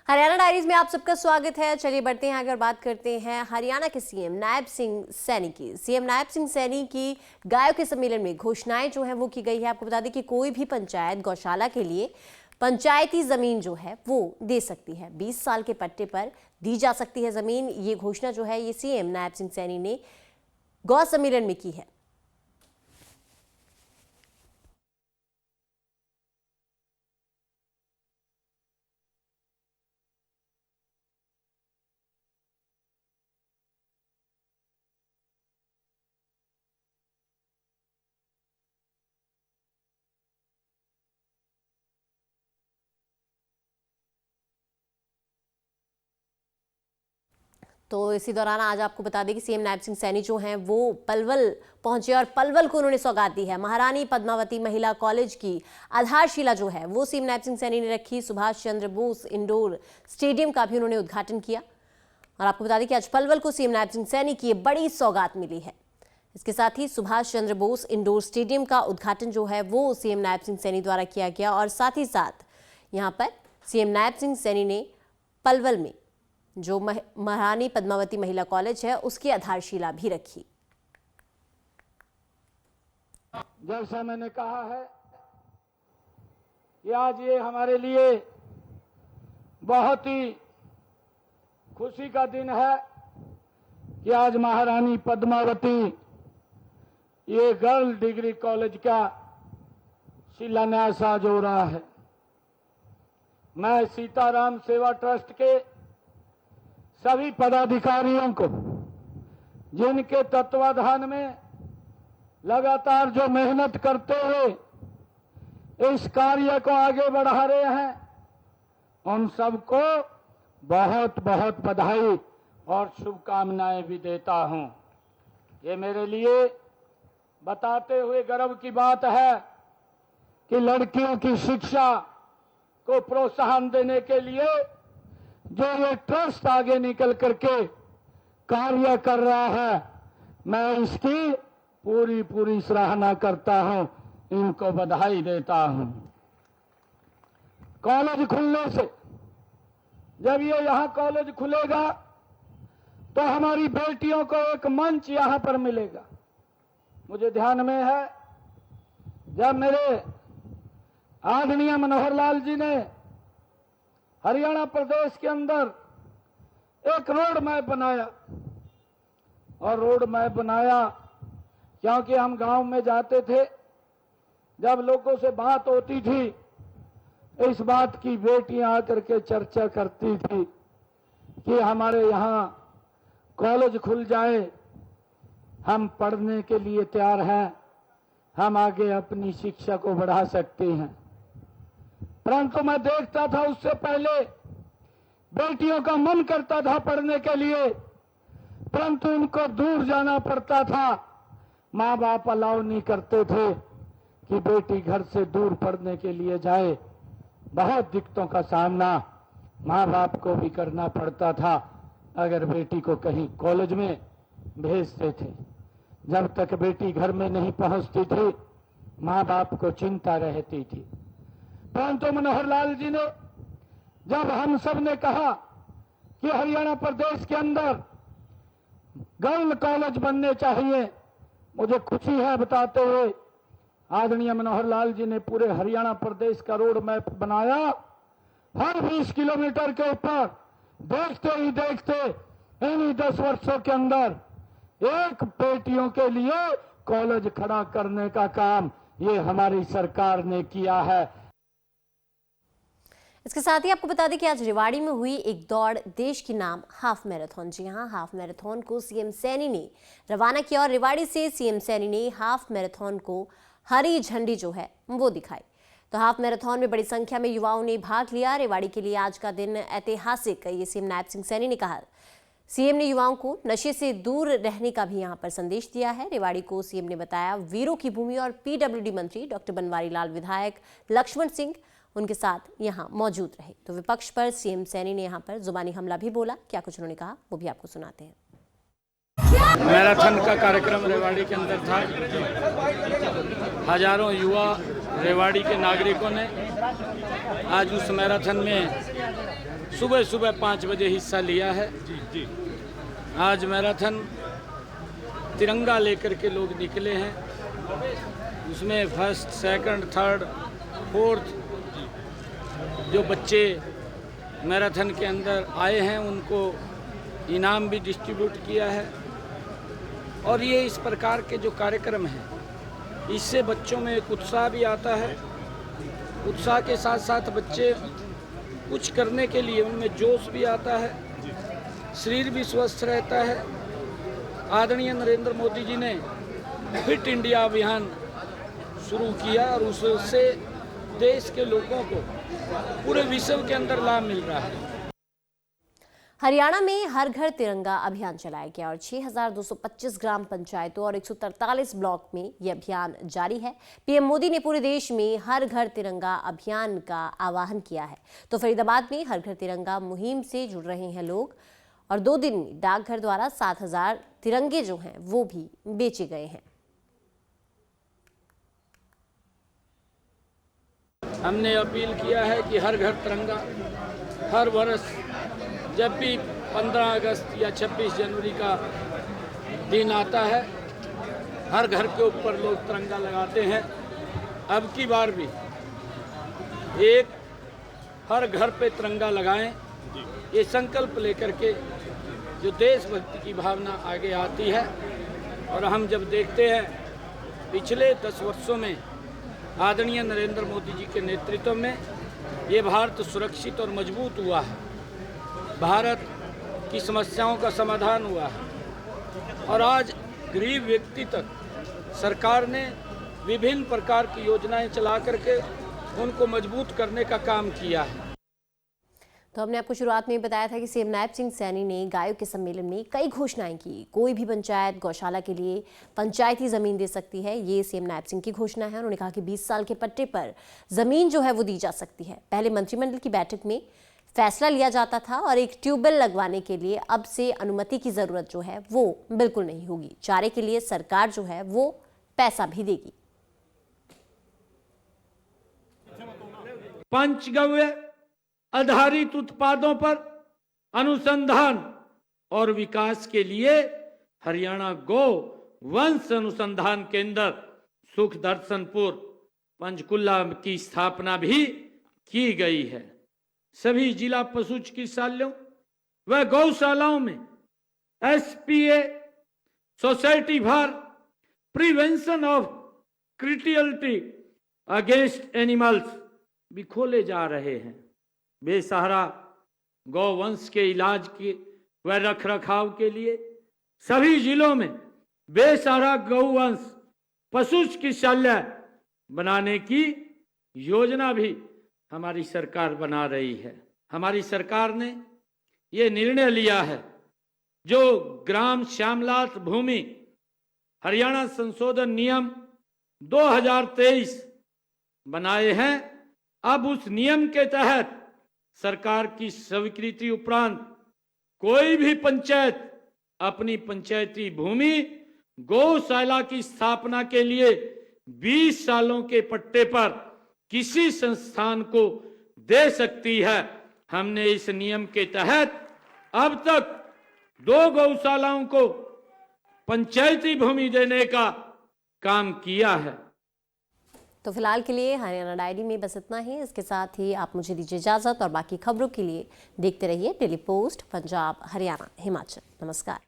Haryana diaries में आप सबका स्वागत है। चलिए बढ़ते हैं आगे और बात करते हैं हरियाणा के सीएम नायब सिंह सैनी की। सीएम नायब सिंह सैनी की गायों के सम्मेलन में घोषणाएं जो है वो की गई है। आपको बता दें कि कोई भी पंचायत गौशाला के लिए पंचायती जमीन जो है वो दे सकती है। 20 साल के पट्टे पर दी जा सकती है जमीन। ये घोषणा जो है ये सीएम नायब सिंह सैनी ने गौ सम्मेलन में की है। तो इसी दौरान आज आपको बता दें कि सीएम नायब सिंह सैनी जो हैं वो पलवल पहुंचे और पलवल को उन्होंने सौगात दी है। महारानी पद्मावती महिला कॉलेज की आधारशिला जो है वो सीएम नायब सिंह सैनी ने रखी। सुभाष चंद्र बोस इंडोर स्टेडियम का भी उन्होंने उद्घाटन किया। और आपको बता दें कि आज पलवल को सीएम नायब सिंह सैनी की बड़ी सौगात मिली है। इसके साथ ही सुभाष चंद्र बोस इंडोर स्टेडियम का उद्घाटन जो है वो सीएम नायब सिंह सैनी द्वारा किया गया। और साथ ही साथ यहाँ पर सीएम नायब सिंह सैनी ने पलवल में जो महारानी पद्मावती महिला कॉलेज है उसकी आधारशिला भी रखी। जैसा मैंने कहा है कि आज ये हमारे लिए बहुत ही खुशी का दिन है कि आज महारानी पद्मावती ये गर्ल डिग्री कॉलेज का शिलान्यास आज हो रहा है। मैं सीताराम सेवा ट्रस्ट के सभी पदाधिकारियों को, जिनके तत्वाधान में लगातार जो मेहनत करते हुए इस कार्य को आगे बढ़ा रहे हैं, उन सबको बहुत बहुत बधाई और शुभकामनाएं भी देता हूं। ये मेरे लिए बताते हुए गर्व की बात है कि लड़कियों की शिक्षा को प्रोत्साहन देने के लिए जो ये ट्रस्ट आगे निकल करके कार्य कर रहा है, मैं इसकी पूरी सराहना करता हूं, इनको बधाई देता हूं। कॉलेज खुलने से, जब ये यहां कॉलेज खुलेगा तो हमारी बेटियों को एक मंच यहां पर मिलेगा। मुझे ध्यान में है जब मेरे आदरणीय मनोहर लाल जी ने हरियाणा प्रदेश के अंदर एक रोड मैप बनाया, और रोड मैप बनाया क्योंकि हम गांव में जाते थे, जब लोगों से बात होती थी इस बात की बेटियां आकर के चर्चा करती थी कि हमारे यहां कॉलेज खुल जाए, हम पढ़ने के लिए तैयार हैं, हम आगे अपनी शिक्षा को बढ़ा सकते हैं। परंतु मैं देखता था उससे पहले बेटियों का मन करता था पढ़ने के लिए, परंतु उनको दूर जाना पड़ता था। माँ बाप अलाउ नहीं करते थे कि बेटी घर से दूर पढ़ने के लिए जाए। बहुत दिक्कतों का सामना माँ बाप को भी करना पड़ता था अगर बेटी को कहीं कॉलेज में भेजते थे। जब तक बेटी घर में नहीं पहुंचती थी माँ बाप को चिंता रहती थी। परंतु मनोहर लाल जी ने, जब हम सब ने कहा कि हरियाणा प्रदेश के अंदर गर्ल कॉलेज बनने चाहिए, मुझे खुशी है बताते हुए आदरणीय मनोहर लाल जी ने पूरे हरियाणा प्रदेश का रोड मैप बनाया। हर 20 किलोमीटर के ऊपर देखते ही देखते इन्हीं 10 वर्षों के अंदर एक बेटियों के लिए कॉलेज खड़ा करने का काम ये हमारी सरकार ने किया है। इसके साथ ही आपको बता दें कि आज रेवाड़ी में हुई एक दौड़, देश की नाम हाफ मैराथन। जी हां, हाफ मैराथन को सीएम सैनी ने रवाना किया और रेवाड़ी से सीएम सैनी ने हाफ मैराथन को हरी झंडी जो है वो दिखाई। तो हाफ मैराथन में बड़ी संख्या में युवाओं ने भाग लिया। रेवाड़ी के लिए आज का दिन ऐतिहासिक, ये सीएम नायब सिंह सैनी ने कहा। सीएम ने युवाओं को नशे से दूर रहने का भी यहां पर संदेश दिया है। रेवाड़ी को सीएम ने बताया वीरों की भूमि और पीडब्ल्यूडी मंत्री डॉक्टर बनवारी लाल, विधायक लक्ष्मण सिंह उनके साथ यहां मौजूद रहे। तो विपक्ष पर सीएम सैनी ने यहां पर जुबानी हमला भी बोला। क्या कुछ उन्होंने कहा वो भी आपको सुनाते हैं। मैराथन का कार्यक्रम रेवाड़ी के अंदर था। हजारों युवा रेवाड़ी के नागरिकों ने आज उस मैराथन में सुबह सुबह 5 बजे हिस्सा लिया है। आज मैराथन तिरंगा लेकर के लोग निकले हैं। उसमें फर्स्ट, सेकंड, थर्ड, फोर्थ जो बच्चे मैराथन के अंदर आए हैं उनको इनाम भी डिस्ट्रीब्यूट किया है। और ये इस प्रकार के जो कार्यक्रम हैं इससे बच्चों में एक उत्साह भी आता है। उत्साह के साथ साथ बच्चे कुछ करने के लिए उनमें जोश भी आता है, शरीर भी स्वस्थ रहता है। आदरणीय नरेंद्र मोदी जी ने फिट इंडिया अभियान शुरू किया और उससे देश के लोगों को पूरे विश्व के अंदर लाभ मिल रहा है। हरियाणा में हर घर तिरंगा अभियान चलाया गया और 6,225 ग्राम पंचायतों और 143 ब्लॉक में यह अभियान जारी है। पीएम मोदी ने पूरे देश में हर घर तिरंगा अभियान का आह्वान किया है। तो फरीदाबाद में हर घर तिरंगा मुहिम से जुड़ रहे हैं लोग और 2 दिन में डाकघर द्वारा 7,000 तिरंगे जो हैं वो भी बेचे गए हैं। हमने अपील किया है कि हर घर तिरंगा हर वर्ष जब भी 15 अगस्त या 26 जनवरी का दिन आता है हर घर के ऊपर लोग तिरंगा लगाते हैं। अब की बार भी एक हर घर पे तिरंगा लगाएं, ये संकल्प लेकर के जो देशभक्ति की भावना आगे आती है। और हम जब देखते हैं पिछले 10 वर्षों में आदरणीय नरेंद्र मोदी जी के नेतृत्व में ये भारत सुरक्षित और मजबूत हुआ है, भारत की समस्याओं का समाधान हुआ है और आज गरीब व्यक्ति तक सरकार ने विभिन्न प्रकार की योजनाएं चला करके उनको मजबूत करने का काम किया है। तो हमने आपको शुरुआत में ही बताया था कि सीएम नायब सिंह सैनी ने गायों के सम्मेलन में कई घोषणाएं की। कोई भी पंचायत गौशाला के लिए पंचायती जमीन दे सकती है, ये सीएम नायब सिंह की घोषणा है। उन्होंने कहा कि 20 साल के पट्टे पर जमीन जो है वो दी जा सकती है। पहले मंत्रिमंडल की बैठक में फैसला लिया जाता था और एक ट्यूबवेल लगवाने के लिए अब से अनुमति की जरूरत जो है वो बिल्कुल नहीं होगी। चारे के लिए सरकार जो है वो पैसा भी देगी। पंचगव्य आधारित उत्पादों पर अनुसंधान और विकास के लिए हरियाणा गौ वंश अनुसंधान केंद्र सुख दर्शनपुर पंचकुला की स्थापना भी की गई है। सभी जिला पशु चिकित्सालयों व गौशालाओं में SPA society for prevention of cruelty against animals भी खोले जा रहे हैं। बेसहारा गौवंश के इलाज के व रखरखाव के लिए सभी जिलों में बेसहारा गौवंश पशु चिकित्सालय बनाने की योजना भी हमारी सरकार बना रही है। हमारी सरकार ने ये निर्णय लिया है जो ग्राम श्यामलात भूमि हरियाणा संशोधन नियम 2023 बनाए हैं। अब उस नियम के तहत सरकार की स्वीकृति उपरांत कोई भी पंचायत अपनी पंचायती भूमि गौशाला की स्थापना के लिए 20 सालों के पट्टे पर किसी संस्थान को दे सकती है। हमने इस नियम के तहत अब तक 2 गौशालाओं को पंचायती भूमि देने का काम किया है। तो फिलहाल के लिए हरियाणा डायरी में बस इतना ही। इसके साथ ही आप मुझे दीजिए इजाजत और बाकी खबरों के लिए देखते रहिए डेली पोस्ट पंजाब, हरियाणा, हिमाचल। नमस्कार।